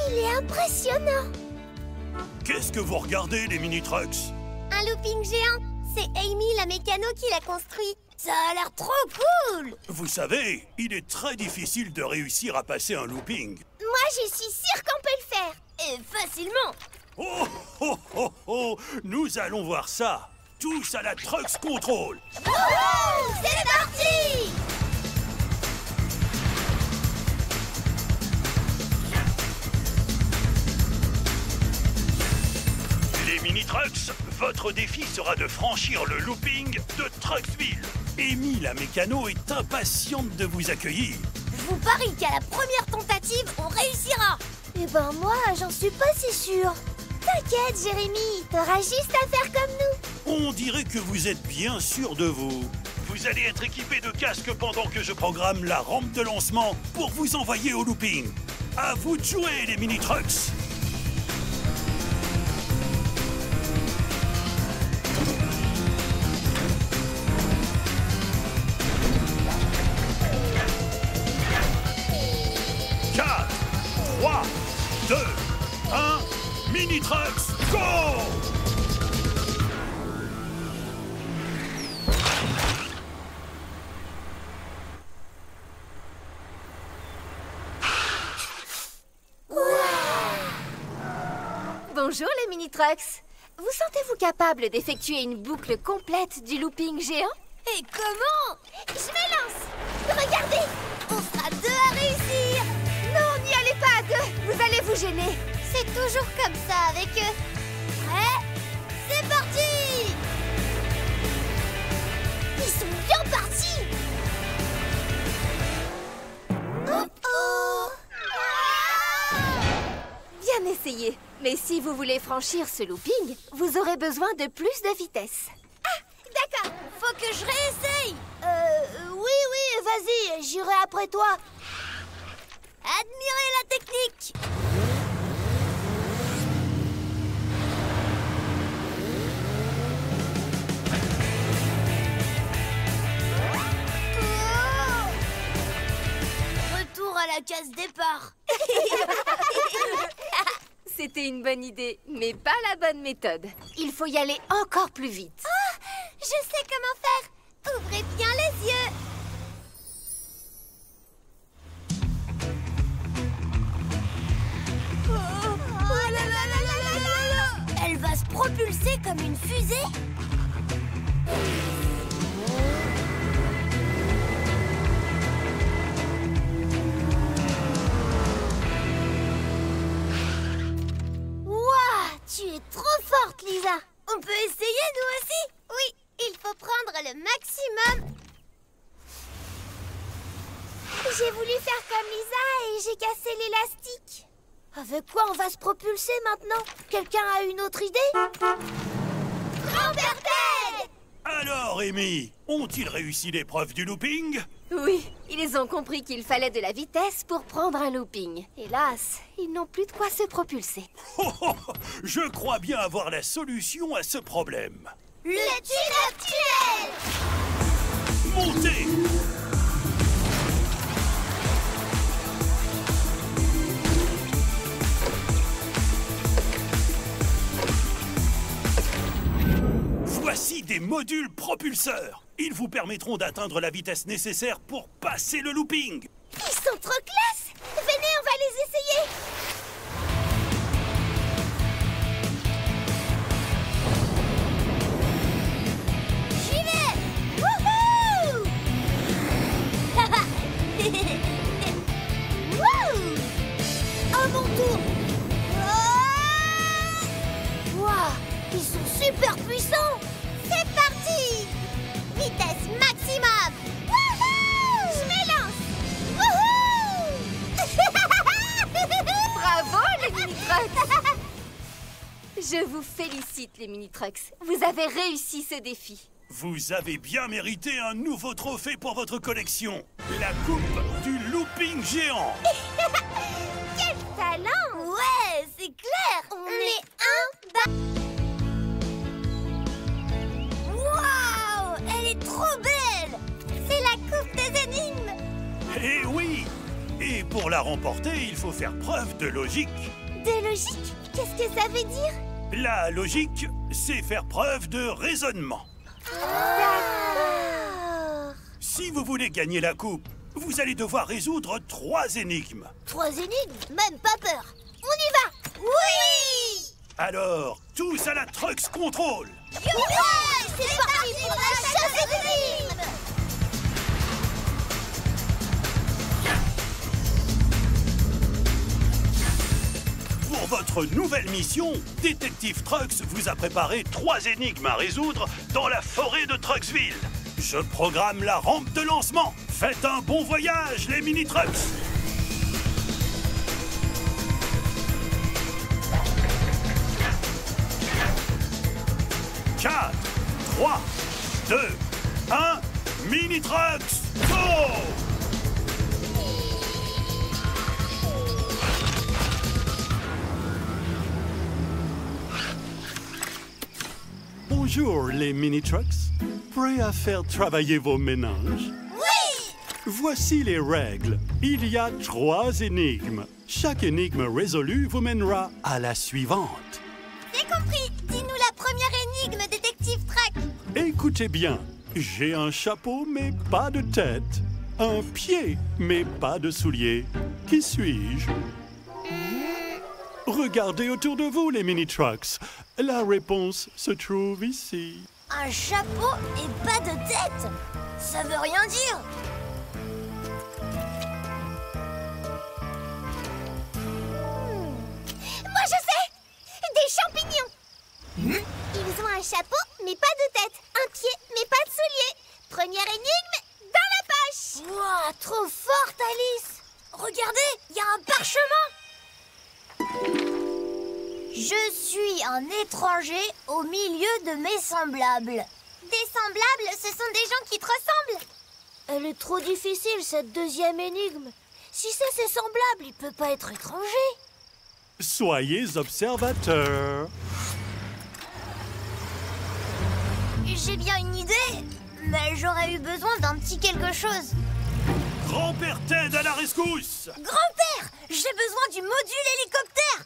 Il est impressionnant. Qu'est-ce que vous regardez, les mini-trucks? Un looping géant. C'est Amy, la mécano, qui l'a construit. Ça a l'air trop cool. Vous savez, il est très difficile de réussir à passer un looping. Moi, je suis sûre qu'on peut le faire. Et facilement. Oh, oh, oh, oh! Nous allons voir ça. Tous à la Trucks Control. Wouhou! C'est parti! Les mini-trucks, votre défi sera de franchir le looping de Trucksville. Amy, la mécano, est impatiente de vous accueillir. Je vous parie qu'à la première tentative, on réussira. Eh ben moi, j'en suis pas si sûre. T'inquiète, Jérémy, t'auras juste à faire comme nous. On dirait que vous êtes bien sûr de vous. Vous allez être équipé de casques pendant que je programme la rampe de lancement pour vous envoyer au looping. À vous de jouer, les mini-trucks. Mini-trucks, go! Bonjour les mini-trucks. Vous sentez-vous capable d'effectuer une boucle complète du looping géant? Et comment? Je me lance. Regardez, on sera deux à réussir. Non, n'y allez pas à deux. Vous allez vous gêner. C'est toujours comme ça avec eux. Prêt? C'est parti! Ils sont bien partis! Oh oh! Bien essayé. Mais si vous voulez franchir ce looping, vous aurez besoin de plus de vitesse. Ah, d'accord. Faut que je réessaye. Oui, vas-y, j'irai après toi. Admirez la technique. Retour à la case départ. C'était une bonne idée, mais pas la bonne méthode. Il faut y aller encore plus vite. Ah, je sais comment faire. Ouvrez bien les yeux. Oh là là là là là là là. Elle va se propulser comme une fusée. Tu es trop forte, Lisa. On peut essayer, nous aussi? Oui, il faut prendre le maximum. J'ai voulu faire comme Lisa et j'ai cassé l'élastique. Avec quoi on va se propulser maintenant? Quelqu'un a une autre idée? Grand-père Ted! Alors, Amy, ont-ils réussi l'épreuve du looping? Oui, ils ont compris qu'il fallait de la vitesse pour prendre un looping. Hélas, ils n'ont plus de quoi se propulser. Oh, oh, je crois bien avoir la solution à ce problème. Le tunnel! Montez! Voici des modules propulseurs. Ils vous permettront d'atteindre la vitesse nécessaire pour passer le looping. Ils sont trop classe! Venez, on va les essayer! J'y vais! Wouhou! Wouh! À mon tour! Waouh! Ils sont super puissants! C'est parti! Vitesse maximum! Wouhou! Je me lance! Wouhou! Bravo les mini-trucks! Je vous félicite les mini-trucks. Vous avez réussi ce défi. Vous avez bien mérité un nouveau trophée pour votre collection. La coupe du looping géant. Quel talent! Ouais, c'est clair! On est Waouh! Elle est trop belle! C'est la coupe des énigmes! Eh oui! Et pour la remporter, il faut faire preuve de logique. De logique? Qu'est-ce que ça veut dire? La logique, c'est faire preuve de raisonnement. D'accord. Si vous voulez gagner la coupe, vous allez devoir résoudre 3 énigmes. 3 énigmes? Même pas peur. On y va! Oui! Alors, tous à la Trucks Control. Ouais! C'est parti pour la chasse aux énigmes! Pour votre nouvelle mission, Détective Trucks vous a préparé 3 énigmes à résoudre dans la forêt de Trucksville. Je programme la rampe de lancement. Faites un bon voyage, les mini-trucks. « 4, 3, 2, 1, mini-trucks, go !» Bonjour les mini-trucks, prêts à faire travailler vos méninges? Oui! Voici les règles. Il y a 3 énigmes. Chaque énigme résolue vous mènera à la suivante. C'est compris! Dis-nous la première énigme, Détective Truck! Écoutez bien, j'ai un chapeau mais pas de tête, un pied mais pas de souliers. Qui suis-je? Regardez autour de vous les mini-trucks. La réponse se trouve ici. Un chapeau et pas de tête? Ça veut rien dire! Moi je sais! Des champignons! Ils ont un chapeau mais pas de tête, un pied mais pas de souliers. Première énigme, dans la poche! Wow, trop forte Alice! Regardez, il y a un parchemin! Je suis un étranger au milieu de mes semblables. Des semblables, ce sont des gens qui te ressemblent. Elle est trop difficile, cette deuxième énigme. Si c'est ses semblables, il peut pas être étranger. Soyez observateurs. J'ai bien une idée, mais j'aurais eu besoin d'un petit quelque chose. Grand-père Ted à la rescousse! Grand-père, j'ai besoin du module hélicoptère.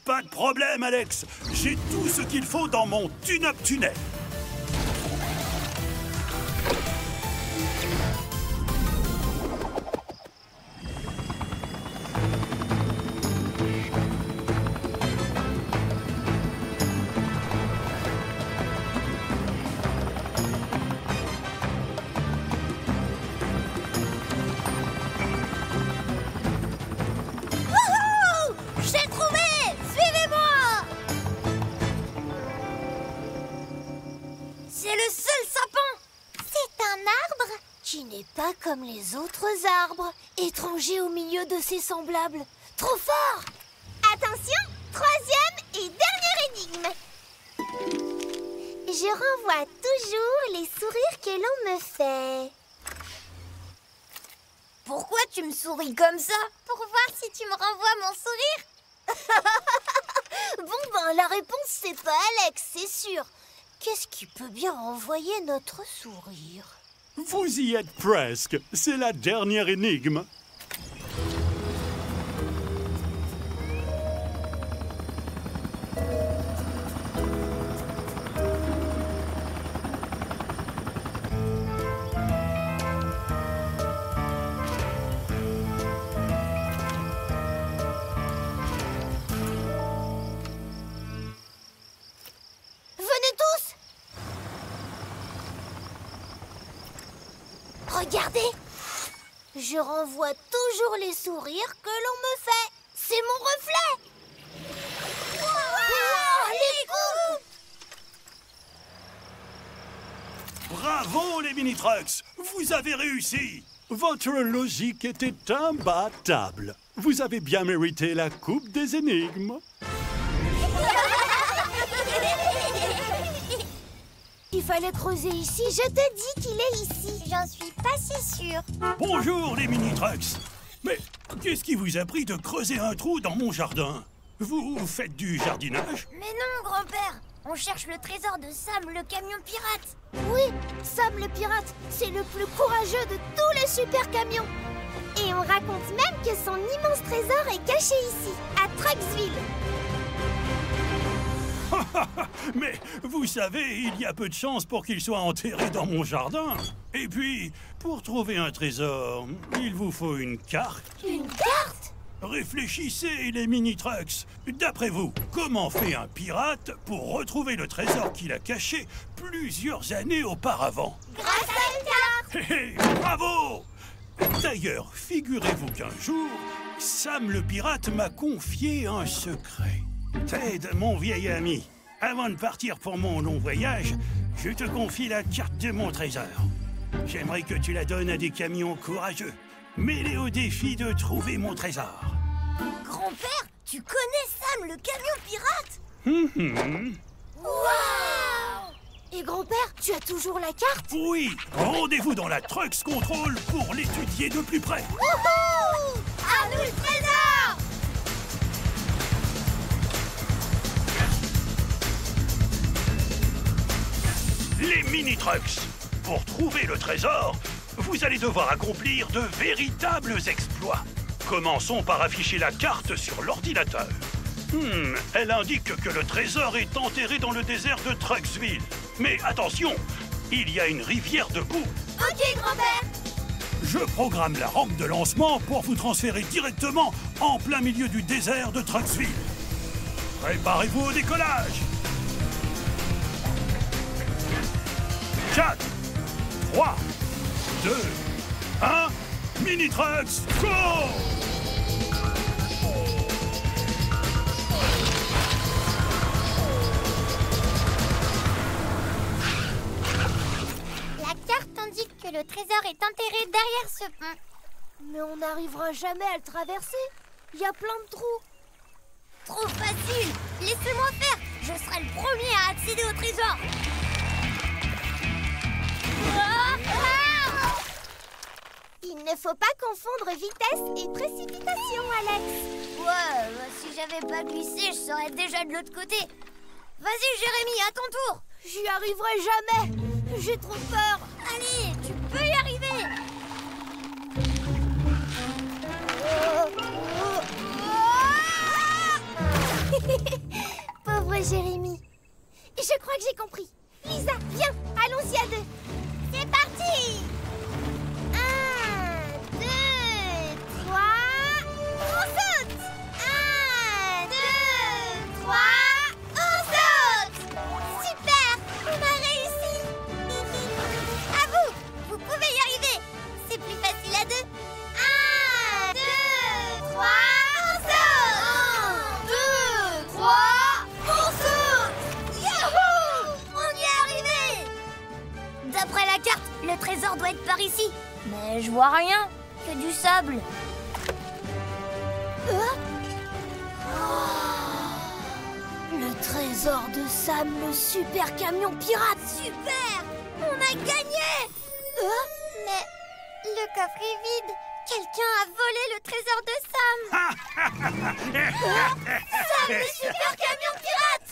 Pas de problème, Alex. J'ai tout ce qu'il faut dans mon tune-up tunnel. J'ai trouvé! Suivez-moi! C'est le seul sapin! C'est un arbre qui n'est pas comme les autres arbres, étranger au milieu de ses semblables. Trop fort! Attention, 3e et dernière énigme. Je renvoie toujours les sourires que l'on me fait. Pourquoi tu me souris comme ça? Pour voir si tu me renvoies mon sourire. Bon ben, la réponse c'est pas Alex, c'est sûr. Qu'est-ce qui peut bien renvoyer notre sourire? Vous y êtes presque. C'est la dernière énigme. Venez tous! Regardez! Je renvoie toujours les sourires que l'on me fait. C'est mon reflet! Wow, les coupes! Bravo, les mini-trucks. Vous avez réussi. Votre logique était imbattable. Vous avez bien mérité la coupe des énigmes. Il fallait creuser ici. Je te dis qu'il est ici. J'en suis pas si sûre. Bonjour, les mini-trucks. Mais qu'est-ce qui vous a pris de creuser un trou dans mon jardin? Vous faites du jardinage? Mais non, grand-père. On cherche le trésor de Sam, le camion pirate. Oui, Sam le pirate, c'est le plus courageux de tous les super camions. Et Et on raconte même que son immense trésor est caché ici, à Trucksville. Mais vous savez, il y a peu de chances pour qu'il soit enterré dans mon jardin. Et puis, pour trouver un trésor, il vous faut une carte. Une carte? Réfléchissez, les mini-trucks. D'après vous, comment fait un pirate pour retrouver le trésor qu'il a caché plusieurs années auparavant? Grâce à une carte. Hé, hé, bravo! D'ailleurs, figurez-vous qu'un jour, Sam le pirate m'a confié un secret. Ted, mon vieil ami, avant de partir pour mon long voyage, je te confie la carte de mon trésor. J'aimerais que tu la donnes à des camions courageux. Mets-les au défi de trouver mon trésor. Grand-père, tu connais Sam, le camion pirate? Waouh! Et grand-père, tu as toujours la carte? Oui, rendez-vous dans la Trucks Control pour l'étudier de plus près. Wouhou! À nous le trésor! Les mini-trucks. Pour trouver le trésor, vous allez devoir accomplir de véritables exploits. Commençons par afficher la carte sur l'ordinateur. Elle indique que le trésor est enterré dans le désert de Trucksville. Mais attention, il y a une rivière de boue. Ok, grand-père. Je programme la rampe de lancement pour vous transférer directement en plein milieu du désert de Trucksville. Préparez-vous au décollage. 4, 3, 2, 1, mini-trucks, go! La carte indique que le trésor est enterré derrière ce pont. Mais on n'arrivera jamais à le traverser. Il y a plein de trous. Trop facile. Laissez-moi faire. Je serai le premier à accéder au trésor. Il ne faut pas confondre vitesse et précipitation, Alex. Ouais, si j'avais pas glissé, je serais déjà de l'autre côté. Vas-y, Jérémy, à ton tour. J'y arriverai jamais. J'ai trop peur. Allez, tu peux y arriver. Pauvre Jérémy. Je crois que j'ai compris. Lisa, viens, allons-y à deux. C'est parti! 1, 2, 3, on saute! 1, 2, 3, on saute! Super! On a réussi! À vous! Vous pouvez y arriver! C'est plus facile à deux! 1, 2, 3, on saute! 1, 2, 3, on saute! Yahoo! On y est arrivé! D'après la carte, le trésor doit être par ici. Mais je vois rien, que du sable. Le trésor de Sam, le super camion pirate. Super! On a gagné! Mais le coffre est vide. Quelqu'un a volé le trésor de Sam. Sam, le super camion pirate!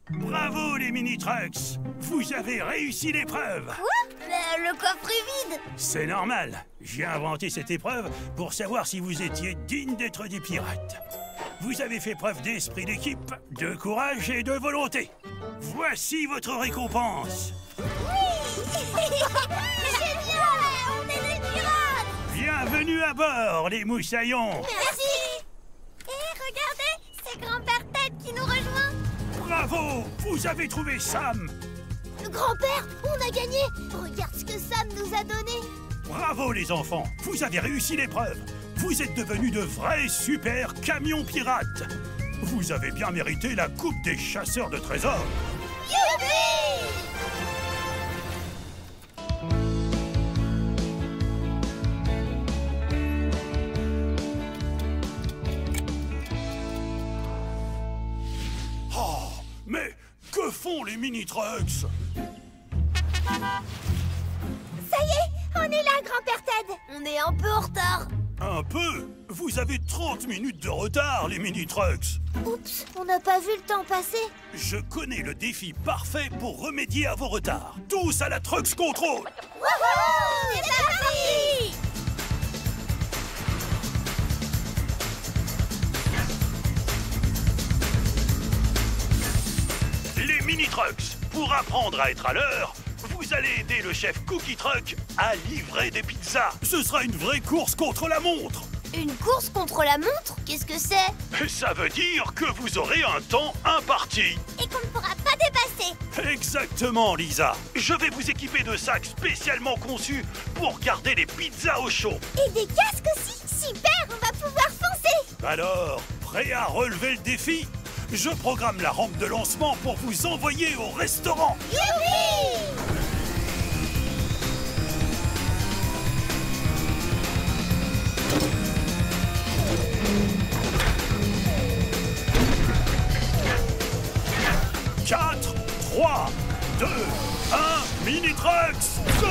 Bravo, les mini-trucks. Vous avez réussi l'épreuve. Quoi? Mais le coffre est vide. C'est normal. J'ai inventé cette épreuve pour savoir si vous étiez digne d'être des pirates. Vous avez fait preuve d'esprit d'équipe, de courage et de volonté. Voici votre récompense. Oui. Génial! On est des pirates. Bienvenue à bord, les moussaillons. Merci. Et regardez, c'est grand-père Ted qui nous rejoint. Bravo, vous avez trouvé Sam. Grand-père, on a gagné. Regarde ce que Sam nous a donné. Bravo, les enfants. Vous avez réussi l'épreuve. Vous êtes devenus de vrais super camions pirates. Vous avez bien mérité la coupe des chasseurs de trésors. Youpi! Oh, mais que font les mini-trucks? Ça y est, on est là, grand-père Ted. On est un peu en retard. Un peu? Vous avez 30 minutes de retard, les mini-trucks. Oups, on n'a pas vu le temps passer. Je connais le défi parfait pour remédier à vos retards. Tous à la Trucks Control. Wouhou! C'est parti! Trucks. Pour apprendre à être à l'heure, vous allez aider le chef Cookie Truck à livrer des pizzas. Ce sera une vraie course contre la montre. Une course contre la montre? Qu'est-ce que c'est? Ça veut dire que vous aurez un temps imparti. Et qu'on ne pourra pas dépasser. Exactement, Lisa. Je vais vous équiper de sacs spécialement conçus pour garder les pizzas au chaud. Et des casques aussi. Super, on va pouvoir foncer. Alors, prêt à relever le défi? Je programme la rampe de lancement pour vous envoyer au restaurant. Youpi! Quatre, 3, 2, 1, Mini Trucks, go!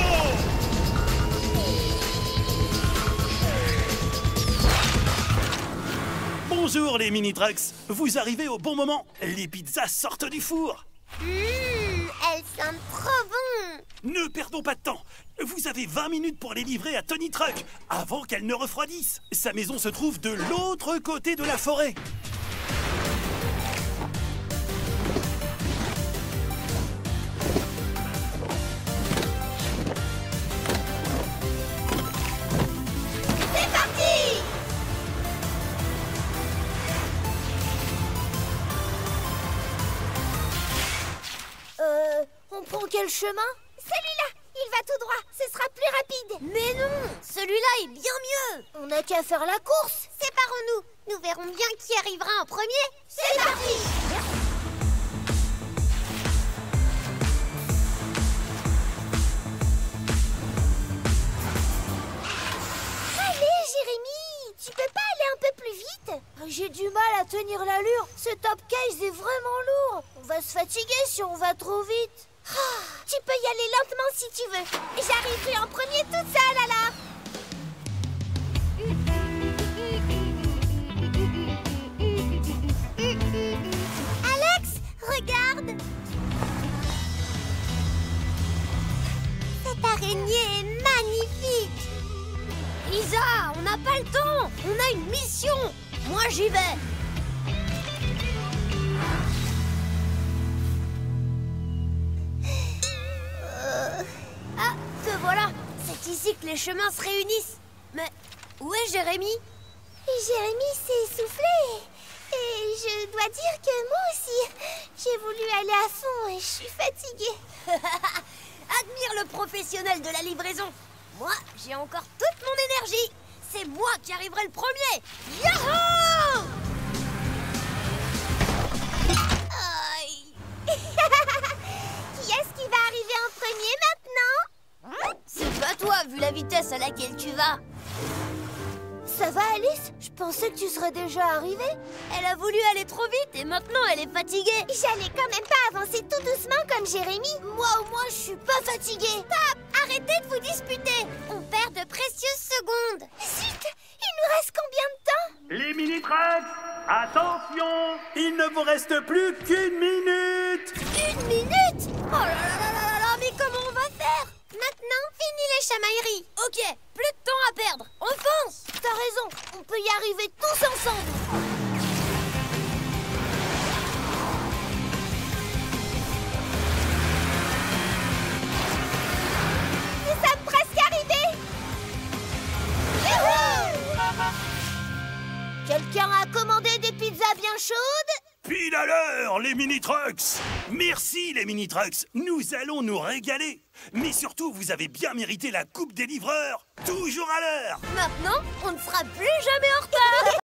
Bonjour les Mini Trucks, vous arrivez au bon moment. Les pizzas sortent du four. Elles sentent trop bon. Ne perdons pas de temps. Vous avez 20 minutes pour les livrer à Tony Truck avant qu'elles ne refroidissent. Sa maison se trouve de l'autre côté de la forêt. C'est parti! On prend quel chemin? Celui-là, il va tout droit, ce sera plus rapide. Mais non, celui-là est bien mieux. On n'a qu'à faire la course. Séparons-nous, nous verrons bien qui arrivera en premier. C'est parti! Allez, Jérémy, tu peux pas aller un peu plus vite? J'ai du mal à tenir l'allure. Ce top case est vraiment lourd. On va se fatiguer si on va trop vite. Tu peux y aller lentement si tu veux. J'arriverai en premier toute seule alors. Alex, regarde. Cette araignée est magnifique. Lisa, on n'a pas le temps. On a une mission. Moi, j'y vais. Ah, te voilà. C'est ici que les chemins se réunissent. Mais où est Jérémy? Jérémy s'est essoufflé. Et je dois dire que moi aussi, j'ai voulu aller à fond et je suis fatiguée. Admire le professionnel de la livraison. Moi, j'ai encore toute mon énergie. C'est moi qui arriverai le premier. Yahoo! Aïe. Qui est-ce qui va arriver en premier maintenant? C'est pas toi, vu la vitesse à laquelle tu vas. Ça va, Alice? Je pensais que tu serais déjà arrivée. Elle a voulu aller trop vite et maintenant elle est fatiguée. J'allais quand même pas avancer tout doucement comme Jérémy. Moi au moins, je suis pas fatiguée. Stop! Arrêtez de vous disputer. On perd de précieuses secondes. Zut! Il nous reste combien de temps? Les Mini Trucks, attention! Il ne vous reste plus qu'une minute! Une minute? Oh là là là là là, mais comment on va faire? Maintenant, fini les chamailleries. Ok, plus de temps à perdre. On fonce. T'as raison, on peut y arriver tous ensemble. Nous sommes presque arrivés. Youhou! Quelqu'un a commandé des pizzas bien chaudes? Pile à l'heure, les Mini Trucks! Merci, les Mini Trucks! Nous allons nous régaler! Mais surtout, vous avez bien mérité la coupe des livreurs! Toujours à l'heure! Maintenant, on ne sera plus jamais en retard.